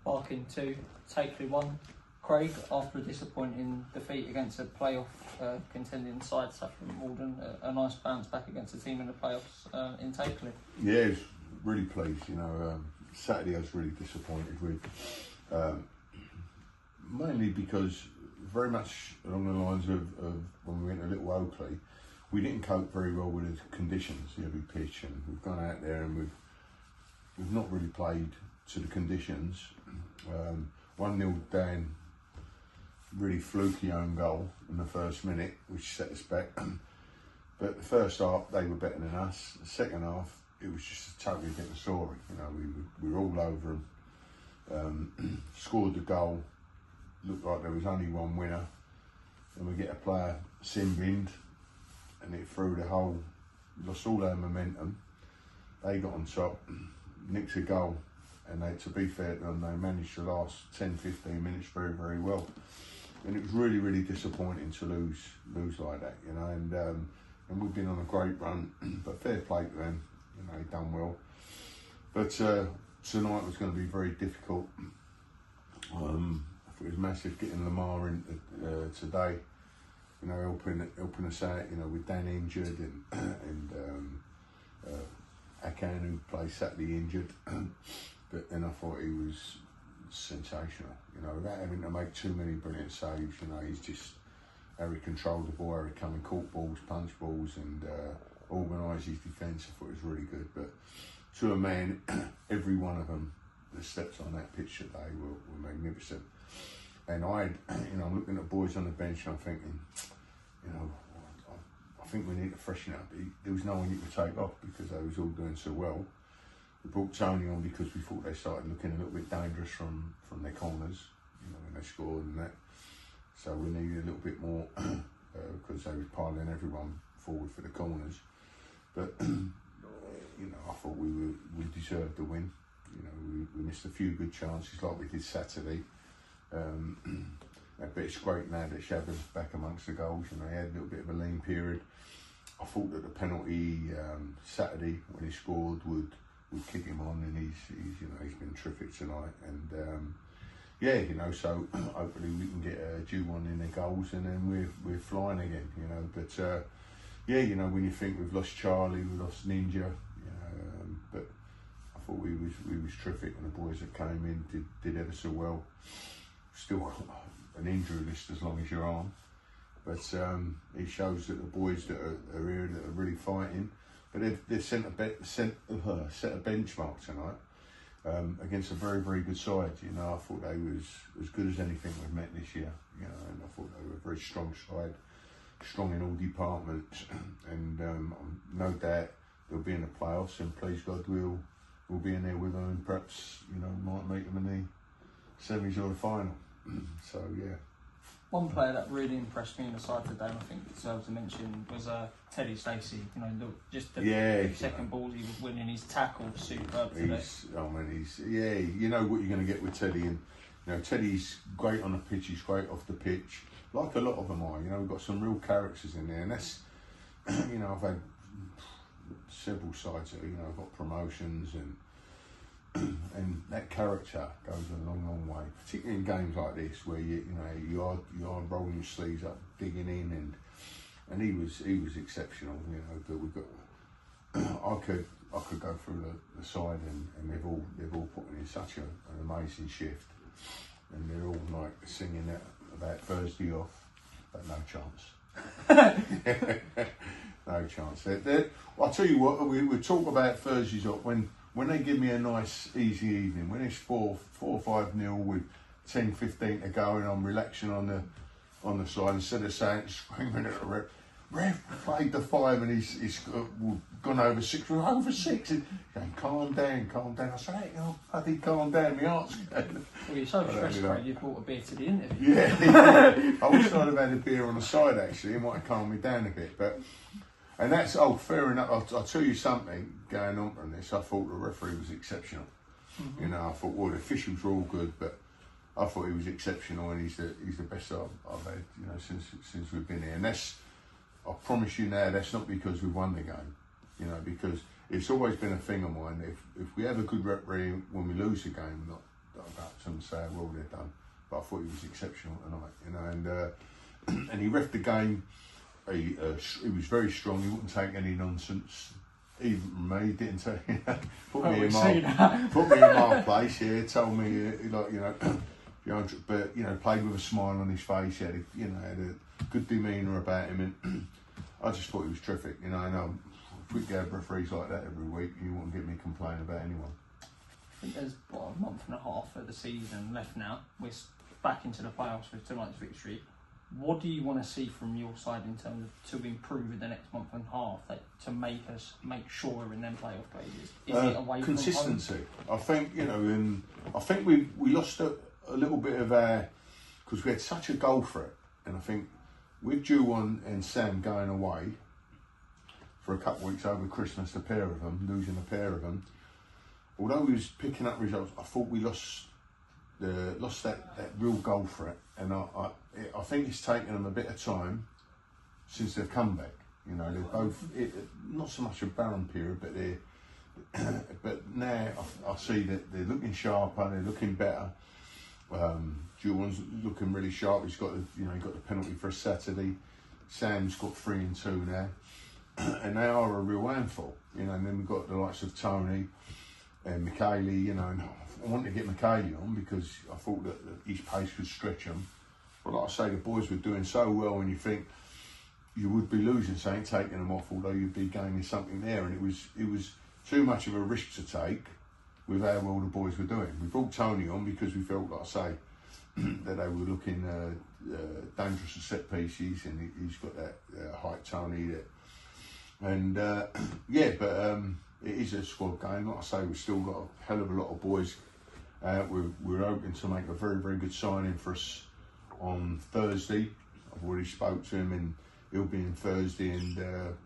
Barking 2, Takeley 1. Craig, after a disappointing defeat against a playoff contending side, Saffron Walden, a nice bounce back against a team in the playoffs in Takeley. Yeah, I was really pleased. You know, Saturday I was really disappointed with, mainly because very much along the lines of when we went to Little Oakley, we didn't cope very well with the conditions, the heavy pitch, and we've gone out there and we've not really played to the conditions. 1-0 down, really fluky own goal in the first minute, which set us back. But the first half, they were better than us. The second half, it was just a totally different story. You know, we were all over them. Scored the goal. Looked like there was only one winner. And we get a player sin-binned, and it threw the whole, lost all our momentum. They got on top, nicked a goal, and they, to be fair to them, they managed to last 10-15 minutes very, very well. And it was really, really disappointing to lose like that, you know. And we've been on a great run, but fair play to them, you know, they've done well. But tonight was going to be very difficult. I thought it was massive getting Lamar in today, you know, helping us out, you know, with Dan injured and Akan, who played Saturday, injured. But then I thought he was sensational, you know, without having to make too many brilliant saves. You know, he's just how he controlled the ball, how he come and caught balls, punch balls, and organised his defence. I thought it was really good. But to a man, every one of them that steps on that pitch today were magnificent. And you know, I'm looking at boys on the bench and I'm thinking, you know, I think we need to freshen up. There was no one you could take off because they was all doing so well. We brought Tony on because we thought they started looking a little bit dangerous from their corners, you know, when they scored and that. So we needed a little bit more because they was piling everyone forward for the corners. But you know, I thought we deserved the win. You know, we missed a few good chances like we did Saturday. But it's great now that Shabba's back amongst the goals. You know, he had a little bit of a lean period. I thought that the penalty Saturday when he scored would kick him on, and he's been terrific tonight. And yeah, you know, so hopefully we can get a due one in their goals, and then we're flying again. You know, but yeah, you know, when you think we've lost Charlie, we lost Ninja, you know, but I thought we was terrific, and the boys that came in did ever so well. Still an injury list as long as your arm, but it shows that the boys that are here that are really fighting. But they've set a benchmark tonight against a very, very good side. You know, I thought they was as good as anything we've met this year. You know, and I thought they were a very strong side, strong in all departments, and no doubt they'll be in the playoffs. And please God, we'll be in there with them, and perhaps, you know, might meet them in the semis or the final. So yeah. One player that really impressed me in the side today, and I think deserves to mention, was Teddy Stacey. You know, just the second balls he was winning, his tackle was superb today. You know what you're going to get with Teddy, and you know, Teddy's great on the pitch, he's great off the pitch, like a lot of them are. You know, we've got some real characters in there, and that's, you know, I've had several sides that, you know, I've got promotions, and that character goes a long, long way, particularly in games like this where you are rolling your sleeves up, digging in, and he was exceptional, you know. But we've got I could go through the side, and they've all put in such an amazing shift, and they're all like singing that about Thursday off, but no chance. No chance. I'll tell you what, we talk about Thursdays off when they give me a nice easy evening, when it's 4 or 5-0 with 10-15 to go, and I'm relaxing on the side, instead of saying, screaming at the ref played the 5 and he's gone over 6, we're over 6, and going, calm down. I said, hey, bloody calm down, my heart's going. Well, you're so stressed, right? You brought a beer to the interview. Yeah. I wish I'd have had a beer on the side, actually. It might have calmed me down a bit, but. And that's, fair enough. I'll tell you something going on from this. I thought the referee was exceptional. Mm-hmm. You know, I thought, well, the officials were all good, but I thought he was exceptional, and he's the best I've had, you know, since we've been here. And that's, I promise you now, that's not because we've won the game, you know, because it's always been a thing of mine. If we have a good referee when we lose the game, go up to them and say how well they've done. But I thought he was exceptional tonight, you know, and he reffed the game. He was very strong. He wouldn't take any nonsense. Even from me, he didn't take. Put me in my place. Yeah, told me like, you know, but you know, played with a smile on his face. He had a good demeanour about him, and I just thought he was terrific. You know, I know if we get referees like that every week, you wouldn't get me complaining about anyone. I think there's a month and a half of the season left now. We're back into the playoffs with tonight's victory. What do you want to see from your side in terms of to improve in the next month and a half to make sure we're in them playoff places? Is it away consistency? From home? I think, you know, I think we lost a little bit of our, because we had such a goal for it, and I think with Juwon and Sam going away for a couple of weeks over Christmas, a pair of them, losing a pair of them, although we was picking up results, I thought we lost that real goal for it, and I think it's taken them a bit of time since they've come back. You know, they're both not so much a barren period, but now I see that they're looking sharper, they're looking better. Juwon's looking really sharp. He's got he got the penalty for a Saturday. Sam's got 3 and 2 now, and they are a real handful. You know, and then we've got the likes of Tony and Takeley. You know, and I wanted to get Takeley on because I thought that his pace would stretch him. But like I say, the boys were doing so well, and you think you would be losing something, taking them off, although you'd be gaining something there. And it was too much of a risk to take with how well the boys were doing. We brought Tony on because we felt, like I say, that they were looking dangerous at set pieces, and he's got that height, Tony. But it is a squad game. Like I say, we've still got a hell of a lot of boys. We're hoping to make a very, very good signing for us on Thursday. I've already spoke to him, and he'll be in Thursday and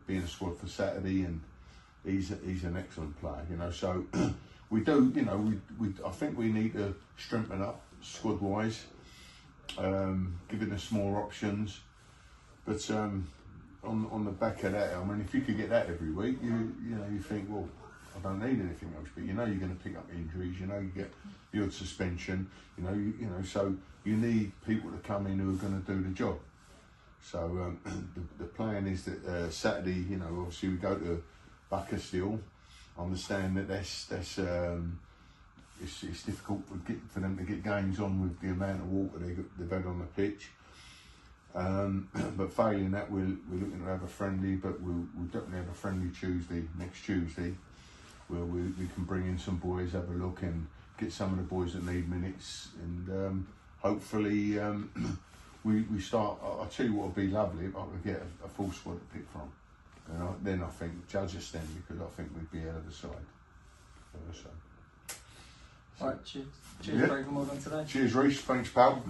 be in the squad for Saturday. And he's an excellent player, you know. So we do, you know, I think we need to strengthen up squad wise, giving us more options. But on the back of that, I mean, if you could get that every week, you think, well, I don't need anything else. But you know you're going to pick up injuries. You know you get the odd suspension. You know, so you need people to come in who are going to do the job. So the plan is that Saturday, you know, obviously we go to Bucker still. I understand that that's it's difficult for them to get games on with the amount of water they've had on the pitch. But failing that, we're looking to have a friendly, but we'll definitely have a friendly next Tuesday, where we can bring in some boys, have a look, and get some of the boys that need minutes, and hopefully we start. I'll tell you what would be lovely if I could get a full squad to pick from, and then I think judge us then, because I think we'd be out of the side. So. All right, cheers, Craig, and well done today. Cheers, Reece. Thanks, pal.